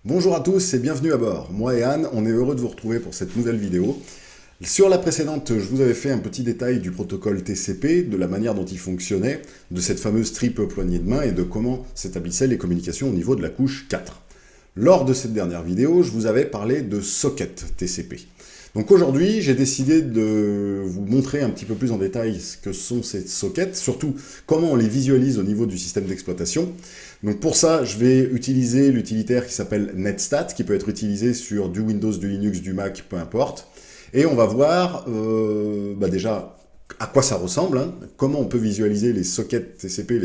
Bonjour à tous et bienvenue à bord. Moi et Anne, on est heureux de vous retrouver pour cette nouvelle vidéo. Sur la précédente, je vous avais fait un petit détail du protocole TCP, de la manière dont il fonctionnait, de cette fameuse triple poignée de main et de comment s'établissaient les communications au niveau de la couche 4. Lors de cette dernière vidéo, je vous avais parlé de socket TCP. Donc aujourd'hui, j'ai décidé de vous montrer un petit peu plus en détail ce que sont ces sockets, surtout comment on les visualise au niveau du système d'exploitation. Donc pour ça, je vais utiliser l'utilitaire qui s'appelle netstat, qui peut être utilisé sur du Windows, du Linux, du Mac, peu importe. Et on va voir déjà à quoi ça ressemble, hein, comment on peut visualiser les sockets TCP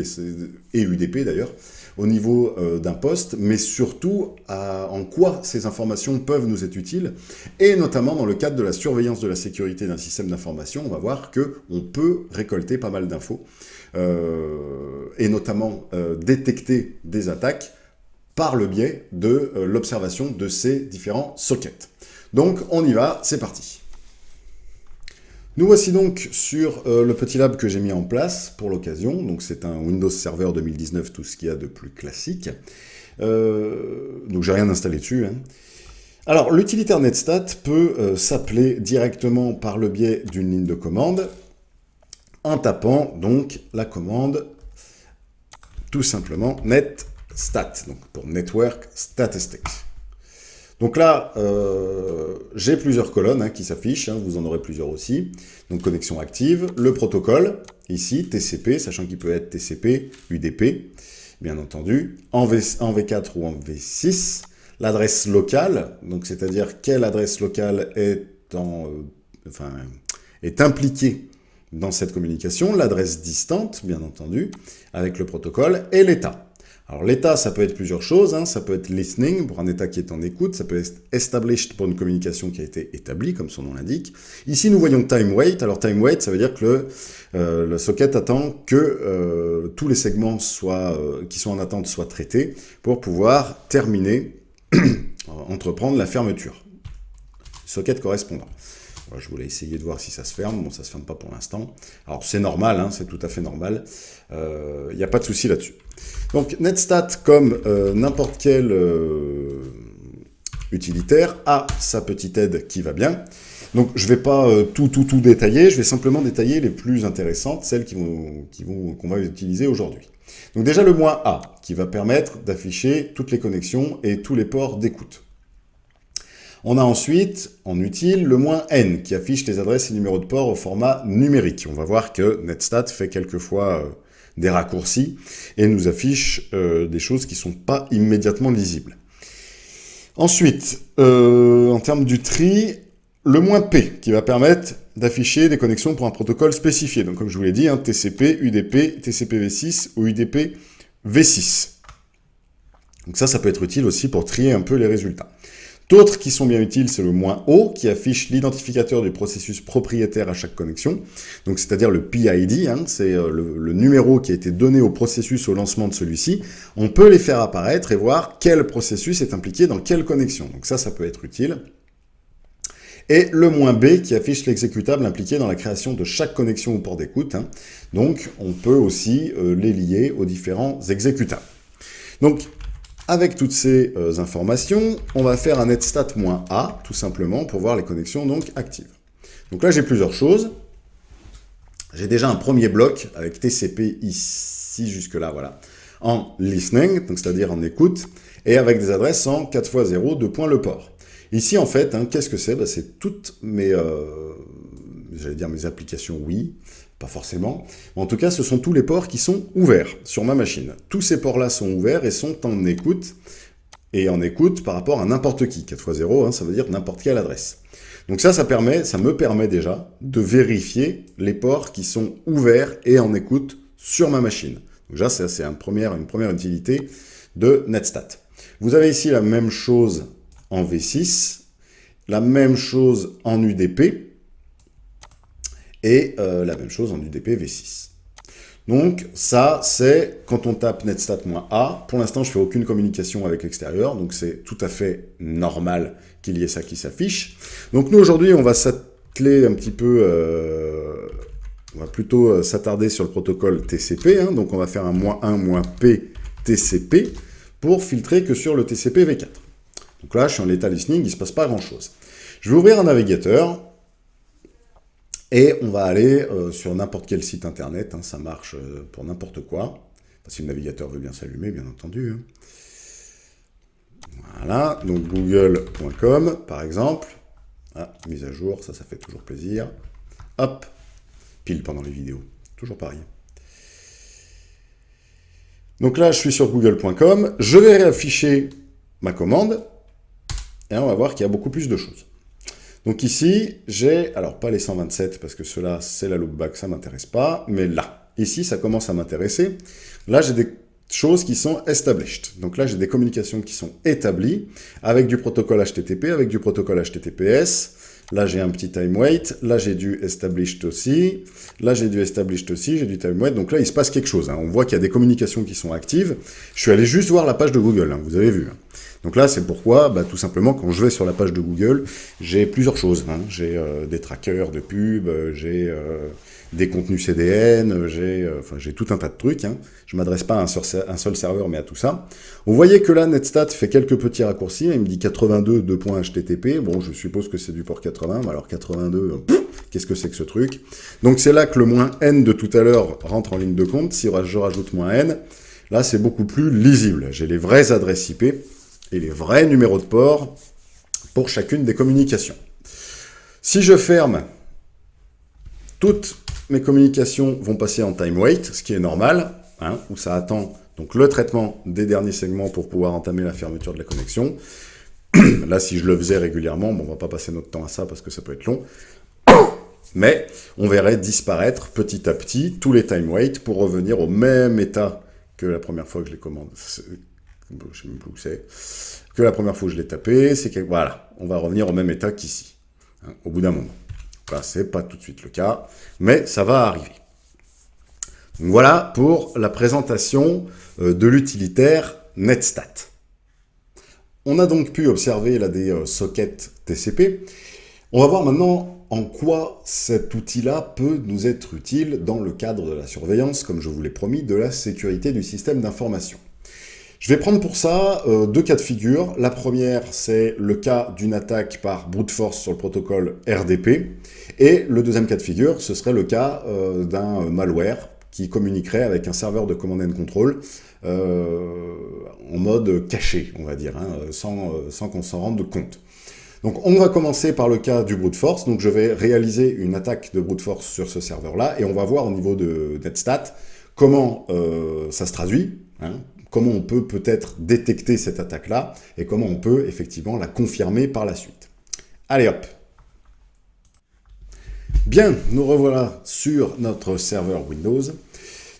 et UDP d'ailleurs, au niveau d'un poste, mais surtout en quoi ces informations peuvent nous être utiles, et notamment dans le cadre de la surveillance de la sécurité d'un système d'information, on va voir qu'on peut récolter pas mal d'infos, et notamment détecter des attaques par le biais de l'observation de ces différents sockets. Donc on y va, c'est parti. Nous voici donc sur le petit lab que j'ai mis en place pour l'occasion. Donc c'est un Windows Server 2019, tout ce qu'il y a de plus classique. Donc j'ai rien installé dessus. Hein. Alors l'utilitaire netstat peut s'appeler directement par le biais d'une ligne de commande en tapant donc la commande tout simplement netstat, donc pour Network Statistics. Donc là, j'ai plusieurs colonnes qui s'affichent, vous en aurez plusieurs aussi. Donc connexion active, le protocole, ici, TCP, sachant qu'il peut être TCP, UDP, bien entendu, en V4 ou en V6, l'adresse locale, donc c'est-à-dire quelle adresse locale est impliquée dans cette communication, l'adresse distante, bien entendu, avec le protocole, et l'état. Alors l'état, ça peut être plusieurs choses, ça peut être listening pour un état qui est en écoute, ça peut être established pour une communication qui a été établie, comme son nom l'indique. Ici, nous voyons time wait. Alors time wait, ça veut dire que le socket attend que tous les segments qui sont en attente soient traités pour pouvoir terminer, entreprendre la fermeture. Socket correspondant. Voilà, je voulais essayer de voir si ça se ferme. Bon, ça se ferme pas pour l'instant. Alors, c'est normal, c'est tout à fait normal. Il n'y a pas de souci là-dessus. Donc, netstat, comme n'importe quel utilitaire, a sa petite aide qui va bien. Donc, je ne vais pas tout détailler. Je vais simplement détailler les plus intéressantes, celles qu'on va utiliser aujourd'hui. Donc, déjà, le "-a", qui va permettre d'afficher toutes les connexions et tous les ports d'écoute. On a ensuite, en utile, le "-n, qui affiche les adresses et numéros de port au format numérique. On va voir que netstat fait quelquefois des raccourcis et nous affiche des choses qui ne sont pas immédiatement lisibles. Ensuite, en termes du tri, le "-p, qui va permettre d'afficher des connexions pour un protocole spécifié. Donc comme je vous l'ai dit, TCP, UDP, TCP V6 ou UDP V6. Donc ça peut être utile aussi pour trier un peu les résultats. D'autres qui sont bien utiles, c'est le "-o, qui affiche l'identificateur du processus propriétaire à chaque connexion. Donc, c'est-à-dire le PID, c'est le numéro qui a été donné au processus au lancement de celui-ci. On peut les faire apparaître et voir quel processus est impliqué dans quelle connexion. Donc ça peut être utile. Et le "-b, qui affiche l'exécutable impliqué dans la création de chaque connexion au port d'écoute. Donc, on peut aussi les lier aux différents exécutables. Donc, avec toutes ces informations, on va faire un netstat "-a, tout simplement, pour voir les connexions donc actives. Donc là, j'ai plusieurs choses. J'ai déjà un premier bloc avec TCP ici, jusque-là, voilà, en listening, donc c'est-à-dire en écoute, et avec des adresses en 4x0, 2 points le port. Ici, en fait, qu'est-ce que c'est? C'est toutes mes applications, oui, pas forcément. Mais en tout cas, ce sont tous les ports qui sont ouverts sur ma machine. Tous ces ports-là sont ouverts et sont en écoute. Et en écoute par rapport à n'importe qui. 4x0, ça veut dire n'importe quelle adresse. Donc ça me permet déjà de vérifier les ports qui sont ouverts et en écoute sur ma machine. Donc là, c'est une première utilité de netstat. Vous avez ici la même chose en V6, la même chose en UDP, et la même chose en UDP V6. Donc ça, c'est quand on tape netstat "-a. Pour l'instant, je ne fais aucune communication avec l'extérieur, donc c'est tout à fait normal qu'il y ait ça qui s'affiche. Donc nous, aujourd'hui, on va s'atteler un petit peu, on va plutôt s'attarder sur le protocole TCP, donc on va faire un "-1 -p TCP pour filtrer que sur le TCP V4. Donc là, je suis en l'état listening, il ne se passe pas grand-chose. Je vais ouvrir un navigateur et on va aller sur n'importe quel site internet, hein, ça marche pour n'importe quoi. Enfin, si le navigateur veut bien s'allumer, bien entendu. Hein. Voilà, donc google.com par exemple. Ah, mise à jour, ça fait toujours plaisir. Hop, pile pendant les vidéos, toujours pareil. Donc là, je suis sur google.com, je vais réafficher ma commande, et on va voir qu'il y a beaucoup plus de choses. Donc ici, j'ai, alors pas les 127, parce que cela, c'est la loopback, ça ne m'intéresse pas, mais là, ici, ça commence à m'intéresser. Là, j'ai des choses qui sont established. Donc là, j'ai des communications qui sont établies, avec du protocole HTTP, avec du protocole HTTPS. Là, j'ai un petit time wait. Là, j'ai du established aussi. Là, j'ai du established aussi. J'ai du time wait. Donc là, il se passe quelque chose. Hein. On voit qu'il y a des communications qui sont actives. Je suis allé juste voir la page de Google. Hein, vous avez vu. Hein. Donc là, c'est pourquoi, tout simplement, quand je vais sur la page de Google, j'ai plusieurs choses. Hein. J'ai des trackers de pub, j'ai des contenus CDN, j'ai tout un tas de trucs. Hein. Je ne m'adresse pas à un seul serveur, mais à tout ça. Vous voyez que là, Netstat fait quelques petits raccourcis. Il me dit 82 2.HTTP. Bon, je suppose que c'est du port 80. Mais alors 82, qu'est-ce que c'est que ce truc? Donc c'est là que le moins N de tout à l'heure rentre en ligne de compte. Si je rajoute moins N, là, c'est beaucoup plus lisible. J'ai les vraies adresses IP et les vrais numéros de port pour chacune des communications. Si je ferme, toutes mes communications vont passer en time wait, ce qui est normal, hein, où ça attend donc le traitement des derniers segments pour pouvoir entamer la fermeture de la connexion. Là, si je le faisais régulièrement, bon, on va pas passer notre temps à ça parce que ça peut être long, mais on verrait disparaître petit à petit tous les time wait pour revenir au même état que la première fois que je les commande. Je sais même plus où c'est, que la première fois que je l'ai tapé, c'est que, voilà, on va revenir au même état qu'ici, hein, au bout d'un moment. Là, c'est pas tout de suite le cas, mais ça va arriver. Donc voilà pour la présentation de l'utilitaire Netstat. On a donc pu observer là des sockets TCP. On va voir maintenant en quoi cet outil-là peut nous être utile dans le cadre de la surveillance, comme je vous l'ai promis, de la sécurité du système d'information. Je vais prendre pour ça deux cas de figure. La première, c'est le cas d'une attaque par brute force sur le protocole RDP. Et le deuxième cas de figure, ce serait le cas d'un malware qui communiquerait avec un serveur de command and control en mode caché, on va dire, hein, sans qu'on s'en rende compte. Donc on va commencer par le cas du brute force. Donc je vais réaliser une attaque de brute force sur ce serveur-là et on va voir au niveau de Netstat comment ça se traduit, hein, comment on peut peut-être détecter cette attaque-là, et comment on peut effectivement la confirmer par la suite. Allez hop. Bien, nous revoilà sur notre serveur Windows.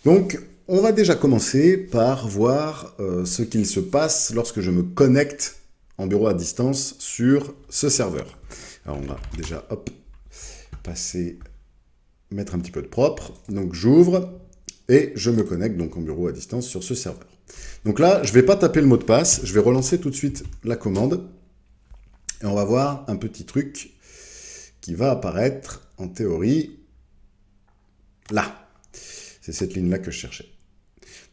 Donc, on va déjà commencer par voir ce qu'il se passe lorsque je me connecte en bureau à distance sur ce serveur. Alors, on va déjà, hop, mettre un petit peu de propre. Donc, j'ouvre et je me connecte donc en bureau à distance sur ce serveur. Donc là, je ne vais pas taper le mot de passe, je vais relancer tout de suite la commande et on va voir un petit truc qui va apparaître en théorie là. C'est cette ligne-là que je cherchais.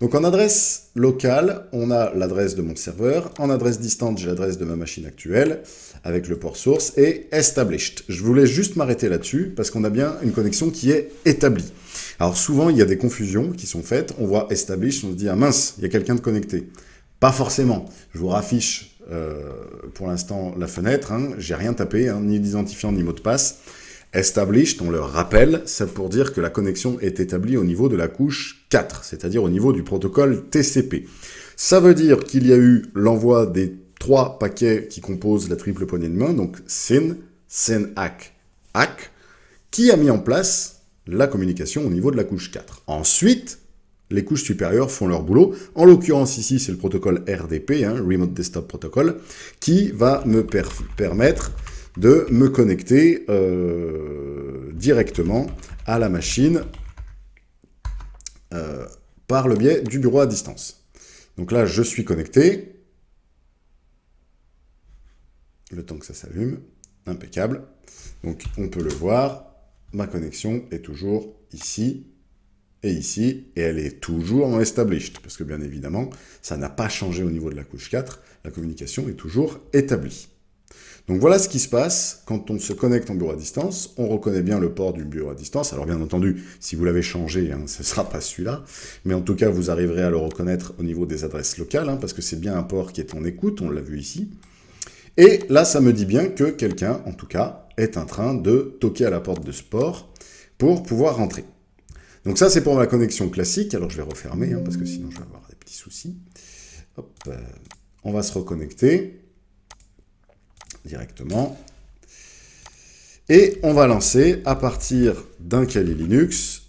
Donc en adresse locale, on a l'adresse de mon serveur. En adresse distante, j'ai l'adresse de ma machine actuelle avec le port source et established. Je voulais juste m'arrêter là-dessus parce qu'on a bien une connexion qui est établie. Alors souvent, il y a des confusions qui sont faites. On voit established, on se dit « Ah mince, il y a quelqu'un de connecté ». Pas forcément. Je vous raffiche pour l'instant la fenêtre. Hein. J'ai rien tapé, hein, ni d'identifiant ni mot de passe. Established, on le rappelle, c'est pour dire que la connexion est établie au niveau de la couche 4, c'est-à-dire au niveau du protocole TCP. Ça veut dire qu'il y a eu l'envoi des 3 paquets qui composent la triple poignée de main, donc SYN, SYN-ACK, ACK, qui a mis en place la communication au niveau de la couche 4. Ensuite, les couches supérieures font leur boulot. En l'occurrence, ici, c'est le protocole RDP, hein, Remote Desktop Protocol, qui va me permettre de me connecter directement à la machine par le biais du bureau à distance. Donc là, je suis connecté. Le temps que ça s'allume, impeccable. Donc on peut le voir, ma connexion est toujours ici et ici, et elle est toujours en established, parce que bien évidemment, ça n'a pas changé au niveau de la couche 4, la communication est toujours établie. Donc voilà ce qui se passe quand on se connecte en bureau à distance. On reconnaît bien le port du bureau à distance. Alors bien entendu, si vous l'avez changé, hein, ce ne sera pas celui-là. Mais en tout cas, vous arriverez à le reconnaître au niveau des adresses locales, hein, parce que c'est bien un port qui est en écoute, on l'a vu ici. Et là, ça me dit bien que quelqu'un, en tout cas, est en train de toquer à la porte de ce port pour pouvoir rentrer. Donc ça, c'est pour la connexion classique. Alors je vais refermer, hein, parce que sinon je vais avoir des petits soucis. Hop, on va se reconnecter directement. Et on va lancer, à partir d'un Kali Linux,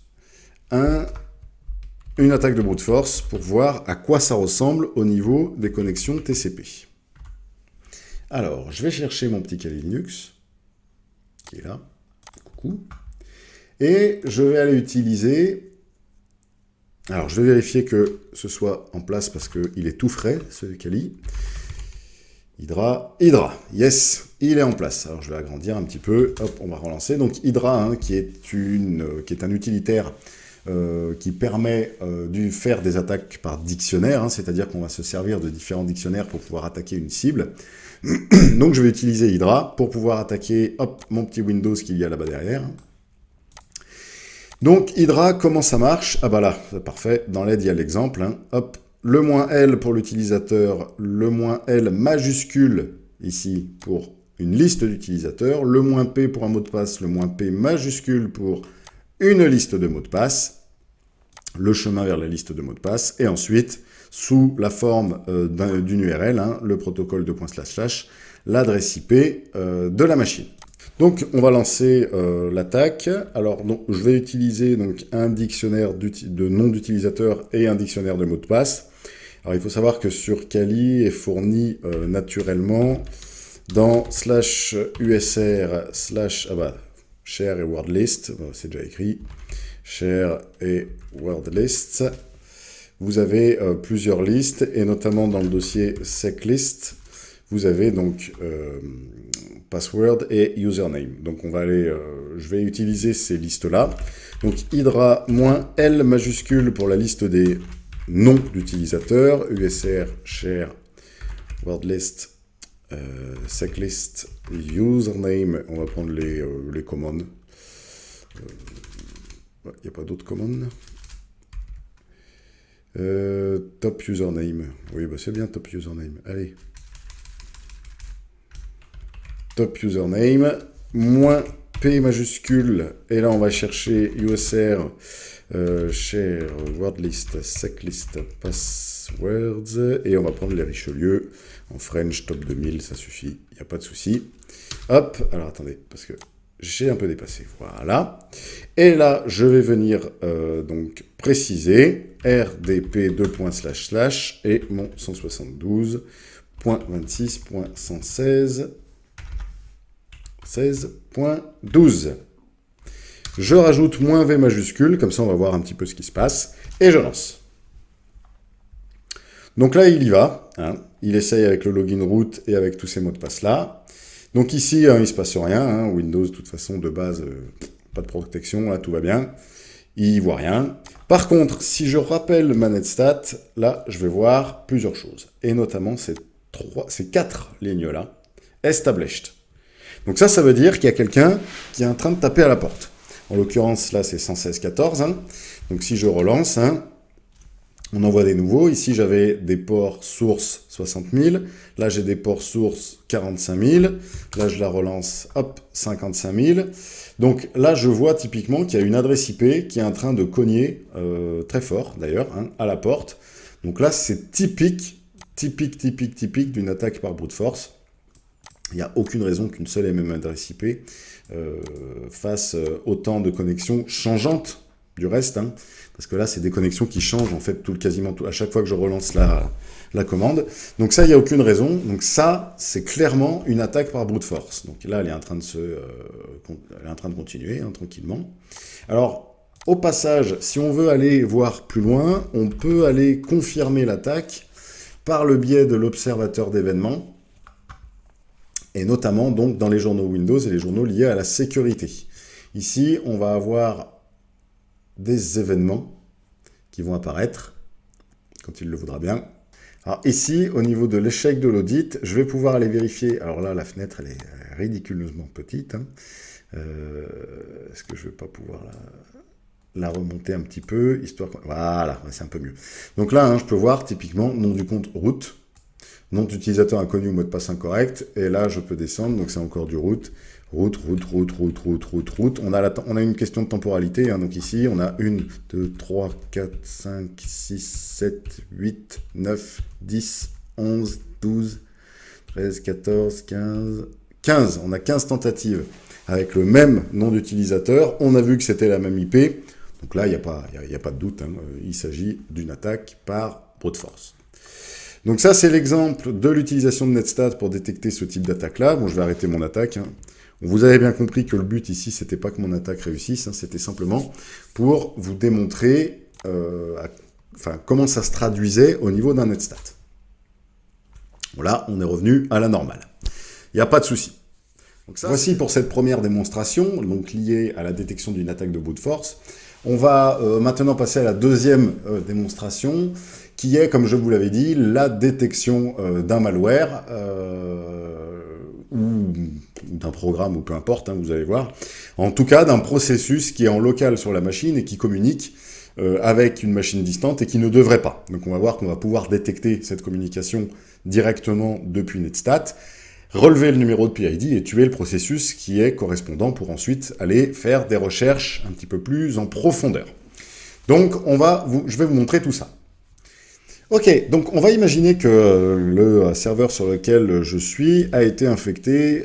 une attaque de brute force pour voir à quoi ça ressemble au niveau des connexions TCP. Alors, je vais chercher mon petit Kali Linux, qui est là. Coucou. Et je vais aller utiliser... Alors, je vais vérifier que ce soit en place parce qu'il est tout frais, ce Kali. Hydra, yes, il est en place. Alors je vais agrandir un petit peu, hop, on va relancer. Donc Hydra, hein, qui est un utilitaire qui permet de faire des attaques par dictionnaire, hein, c'est-à-dire qu'on va se servir de différents dictionnaires pour pouvoir attaquer une cible. Donc je vais utiliser Hydra pour pouvoir attaquer, hop, mon petit Windows qu'il y a là-bas derrière. Donc Hydra, comment ça marche? Ah bah là, c'est parfait, dans l'aide il y a l'exemple, hein, hop. Le "-l" pour l'utilisateur, le "-l" majuscule, ici, pour une liste d'utilisateurs, le "-p" pour un mot de passe, le "-p" majuscule pour une liste de mots de passe, le chemin vers la liste de mots de passe, et ensuite, sous la forme d'une URL, hein, le protocole de // l'adresse IP de la machine. Donc, on va lancer l'attaque. Alors, donc, je vais utiliser donc, un dictionnaire de nom d'utilisateur et un dictionnaire de mots de passe. Alors, il faut savoir que sur Kali est fourni naturellement dans /usr/ share et word list. Bon, c'est déjà écrit. Share et word list. Vous avez plusieurs listes et notamment dans le dossier seclist, vous avez donc password et username. Donc on va aller, je vais utiliser ces listes-là. Donc Hydra -L majuscule pour la liste des noms d'utilisateurs, usr, share, word list, seclist, username, on va prendre les commandes. Il n'y a pas d'autres commandes. Top username. Oui, bah c'est bien top username. Allez. Top username, -P majuscule, et là on va chercher usr, share, wordlist, seclist, passwords, et on va prendre les Richelieu, en French, top 2000, ça suffit, il n'y a pas de souci. Hop, alors attendez, parce que j'ai un peu dépassé, voilà. Et là, je vais venir donc préciser rdp : / et mon 172.26.116. 16.12. Je rajoute -V majuscule, comme ça on va voir un petit peu ce qui se passe, et je lance. Donc là, il y va, hein. Il essaye avec le login root et avec tous ces mots de passe-là. Donc ici, hein, il ne se passe rien, hein. Windows, de toute façon, de base, pas de protection, là, tout va bien. Il voit rien. Par contre, si je rappelle ma netstat, là, je vais voir plusieurs choses, et notamment ces 4 lignes-là, established. Donc ça veut dire qu'il y a quelqu'un qui est en train de taper à la porte. En l'occurrence, là, c'est 116.14. Hein. Donc si je relance, hein, on envoie des nouveaux. Ici, j'avais des ports source 60 000. Là, j'ai des ports source 45 000. Là, je la relance, hop, 55 000. Donc là, je vois typiquement qu'il y a une adresse IP qui est en train de cogner, très fort d'ailleurs, hein, à la porte. Donc là, c'est typique d'une attaque par brute force. Il n'y a aucune raison qu'une seule et même adresse IP fasse autant de connexions changeantes du reste, hein, parce que là, c'est des connexions qui changent en fait quasiment tout, à chaque fois que je relance la commande. Donc ça, il n'y a aucune raison. Donc ça, c'est clairement une attaque par brute force. Donc là, elle est en train de continuer, hein, tranquillement. Alors, au passage, si on veut aller voir plus loin, on peut aller confirmer l'attaque par le biais de l'observateur d'événements, et notamment donc dans les journaux Windows et les journaux liés à la sécurité. Ici, on va avoir des événements, qui vont apparaître quand il le voudra bien. Alors ici, au niveau de l'échec de l'audit, je vais pouvoir aller vérifier. Alors là, la fenêtre, elle est ridiculeusement petite. Hein. Est-ce que je ne vais pas pouvoir la remonter un petit peu, histoire que... Voilà, c'est un peu mieux. Donc là, hein, je peux voir typiquement nom du compte root, nom d'utilisateur inconnu ou mot de passe incorrect. Et là, je peux descendre, donc c'est encore du root. Root. On a une question de temporalité. Hein, donc ici, on a 1, 2, 3, 4, 5, 6, 7, 8, 9, 10, 11, 12, 13, 14, 15... 15. On a 15 tentatives avec le même nom d'utilisateur. On a vu que c'était la même IP. Donc là, il n'y a pas de doute. Hein, il s'agit d'une attaque par brute force. Donc ça, c'est l'exemple de l'utilisation de Netstat pour détecter ce type d'attaque-là. Bon, je vais arrêter mon attaque. Hein. Vous avez bien compris que le but ici, c'était pas que mon attaque réussisse. Hein, c'était simplement pour vous démontrer comment ça se traduisait au niveau d'un Netstat. Voilà, on est revenu à la normale. Il n'y a pas de souci. Donc ça, voici pour cette première démonstration, donc liée à la détection d'une attaque de brute force. On va maintenant passer à la deuxième démonstration, qui est, comme je vous l'avais dit, la détection d'un malware, ou d'un programme, ou peu importe, hein, vous allez voir. En tout cas, d'un processus qui est en local sur la machine et qui communique avec une machine distante et qui ne devrait pas. Donc on va voir qu'on va pouvoir détecter cette communication directement depuis Netstat, relever le numéro de PID et tuer le processus qui est correspondant pour ensuite aller faire des recherches un petit peu plus en profondeur. Donc, je vais vous montrer tout ça. Ok, donc on va imaginer que le serveur sur lequel je suis a été infecté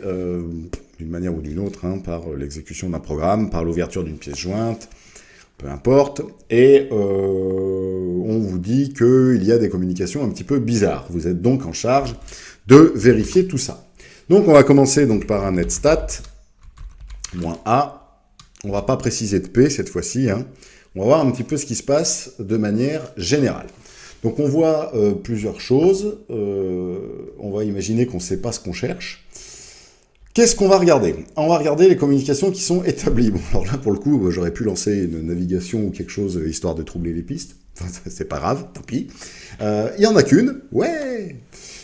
d'une manière ou d'une autre hein, par l'exécution d'un programme, par l'ouverture d'une pièce jointe, peu importe, et on vous dit qu'il y a des communications un petit peu bizarres. Vous êtes donc en charge de vérifier tout ça. Donc on va commencer donc par un netstat, -a, on ne va pas préciser de P cette fois-ci, hein. On va voir un petit peu ce qui se passe de manière générale. Donc on voit plusieurs choses, on va imaginer qu'on ne sait pas ce qu'on cherche. Qu'est-ce qu'on va regarder? On va regarder les communications qui sont établies. Bon, alors là, pour le coup, j'aurais pu lancer une navigation ou quelque chose, histoire de troubler les pistes. Enfin, c'est pas grave, tant pis. Il n'y en a qu'une, ouais.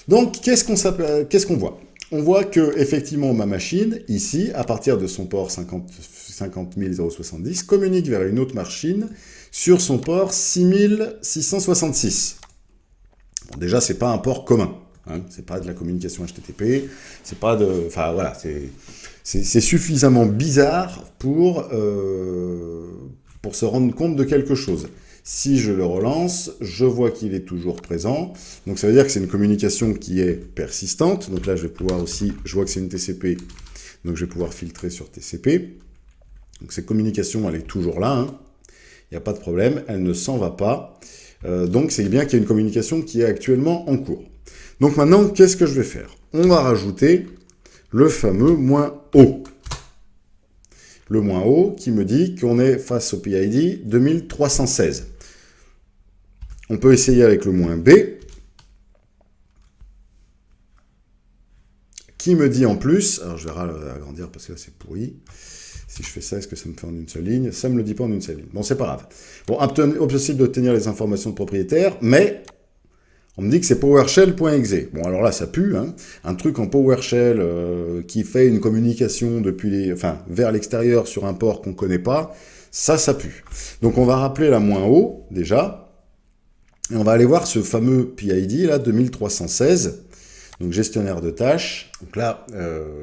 Donc, qu'est-ce qu'on voit? On voit que, effectivement, ma machine, ici, à partir de son port 50070, communique vers une autre machine sur son port 6666. Bon, déjà, c'est pas un port commun. Hein, c'est pas de la communication HTTP, c'est pas de... Enfin, voilà, c'est suffisamment bizarre pour se rendre compte de quelque chose. Si je le relance, je vois qu'il est toujours présent. Donc, ça veut dire que c'est une communication qui est persistante. Donc là, je vais pouvoir aussi... Je vois que c'est une TCP, donc je vais pouvoir filtrer sur TCP. Donc, cette communication, elle est toujours là. Hein. Il n'y a pas de problème, elle ne s'en va pas. Donc, c'est bien qu'il y a une communication qui est actuellement en cours. Donc maintenant, qu'est-ce que je vais faire? On va rajouter le fameux -O. Le -O qui me dit qu'on est face au PID 2316. On peut essayer avec le -B, qui me dit en plus, alors je vais agrandir parce que là c'est pourri, si je fais ça, est-ce que ça me fait en une seule ligne? Ça me le dit pas en une seule ligne. Bon, c'est pas grave. Bon, impossible d'obtenir les informations de propriétaire, mais... on me dit que c'est PowerShell.exe. Bon, alors là, ça pue, hein. Un truc en PowerShell qui fait une communication vers l'extérieur sur un port qu'on ne connaît pas, ça pue. Donc, on va rappeler la -O, déjà, et on va aller voir ce fameux PID, là, 2316, donc gestionnaire de tâches. Donc là,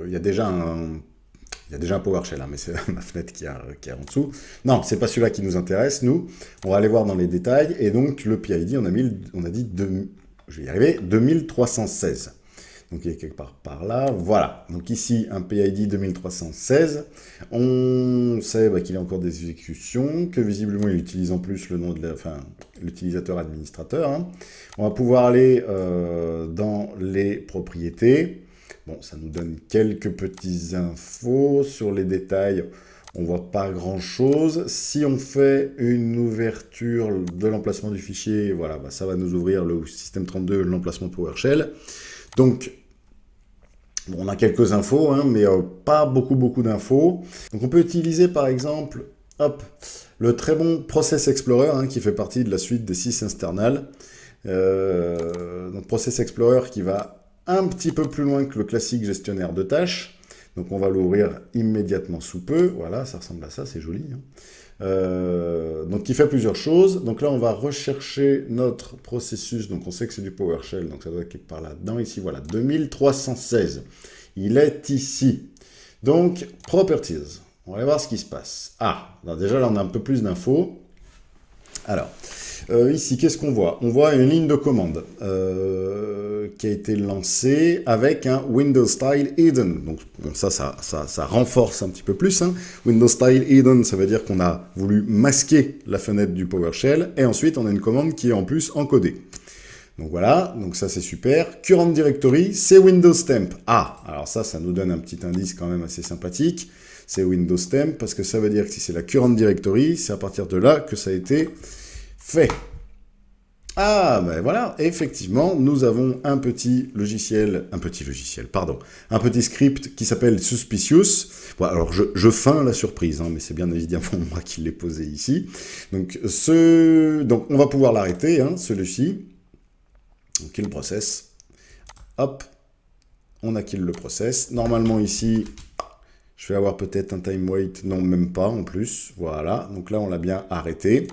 il y a déjà un PowerShell, hein, mais c'est ma fenêtre qui est en dessous. Non, c'est pas celui-là qui nous intéresse, nous. On va aller voir dans les détails, et donc, le PID, on a dit... je vais y arriver, 2316. Donc, il est quelque part par là. Voilà. Donc, ici, un PID 2316. On sait qu'il y a encore des exécutions, que visiblement, il utilise en plus le nom de l'utilisateur administrateur. Hein. On va pouvoir aller dans les propriétés. Bon, ça nous donne quelques petites infos sur les détails. On voit pas grand-chose. Si on fait une ouverture de l'emplacement du fichier, voilà, ça va nous ouvrir le système 32, l'emplacement de PowerShell. Donc, bon, on a quelques infos, hein, mais pas beaucoup d'infos. Donc, on peut utiliser, par exemple, Hop, le très bon Process Explorer, hein, qui fait partie de la suite des 6 Installal. Donc Process Explorer qui va un petit peu plus loin que le classique gestionnaire de tâches. Donc on va l'ouvrir immédiatement sous peu. Voilà, ça ressemble à ça, c'est joli. Hein. Donc qui fait plusieurs choses. Donc là, on va rechercher notre processus. Donc on sait que c'est du PowerShell, donc ça doit être quelque part là-dedans. Ici, voilà, 2316. Il est ici. Donc, Properties. On va aller voir ce qui se passe. Ah, alors déjà là, on a un peu plus d'infos. Alors, ici, qu'est-ce qu'on voit? On voit une ligne de commande qui a été lancée avec un Windows Style Hidden. Donc bon, ça renforce un petit peu plus. Hein. Windows Style Hidden, ça veut dire qu'on a voulu masquer la fenêtre du PowerShell. Et ensuite, on a une commande qui est en plus encodée. Donc voilà, donc ça c'est super. Current Directory, c'est Windows Temp. Ah, alors ça nous donne un petit indice quand même assez sympathique. C'est Windows Temp parce que ça veut dire que si c'est la Current Directory, c'est à partir de là que ça a été fait. Ah, ben voilà, effectivement, nous avons un petit script qui s'appelle Suspicious. Bon, alors, je feins la surprise, hein, mais c'est bien évidemment moi qui l'ai posé ici. Donc, on va pouvoir l'arrêter, hein, celui-ci. On kill process. Hop, on a kill le process. Normalement, ici, je vais avoir peut-être un time wait. Non, même pas en plus. Voilà, donc là, on l'a bien arrêté.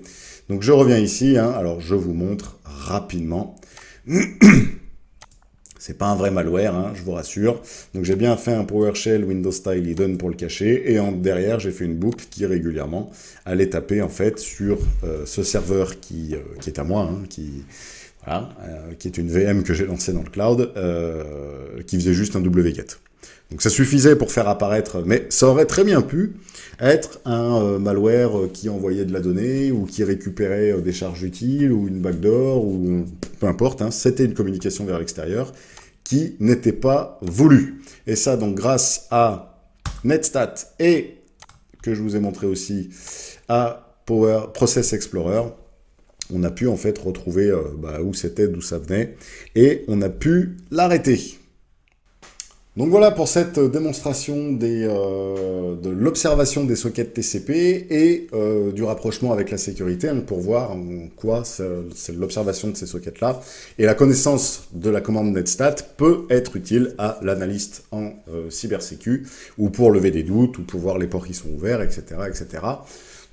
Donc je reviens ici, hein. Alors je vous montre rapidement. C'est pas un vrai malware, hein, je vous rassure. Donc j'ai bien fait un PowerShell Windows Style Hidden pour le cacher, et derrière j'ai fait une boucle qui régulièrement allait taper en fait sur ce serveur qui est à moi, hein, voilà, qui est une VM que j'ai lancée dans le cloud, qui faisait juste un wget. Donc ça suffisait pour faire apparaître, mais ça aurait très bien pu être un malware qui envoyait de la donnée, ou qui récupérait des charges utiles, ou une backdoor, ou peu importe, hein, c'était une communication vers l'extérieur qui n'était pas voulue. Et ça, donc, grâce à Netstat, et que je vous ai montré aussi, à Process Explorer, on a pu en fait retrouver où c'était, d'où ça venait, et on a pu l'arrêter. Donc voilà pour cette démonstration de l'observation des sockets TCP et du rapprochement avec la sécurité, hein, pour voir en quoi c'est l'observation de ces sockets-là. Et la connaissance de la commande netstat peut être utile à l'analyste en cybersécu, ou pour lever des doutes, ou pour voir les ports qui sont ouverts, etc. etc.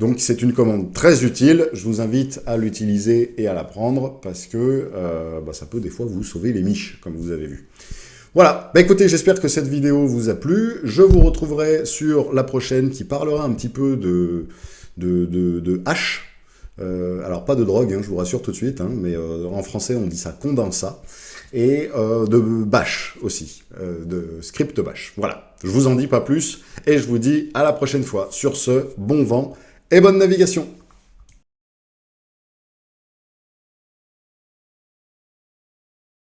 Donc c'est une commande très utile, je vous invite à l'utiliser et à l'apprendre, parce que ça peut des fois vous sauver les miches, comme vous avez vu. Voilà, écoutez, j'espère que cette vidéo vous a plu. Je vous retrouverai sur la prochaine qui parlera un petit peu de hash. Alors pas de drogue, hein, je vous rassure tout de suite, hein, mais en français on dit ça condensat. Et de bash aussi, de script bash. Voilà, je vous en dis pas plus et je vous dis à la prochaine fois. Sur ce, bon vent et bonne navigation.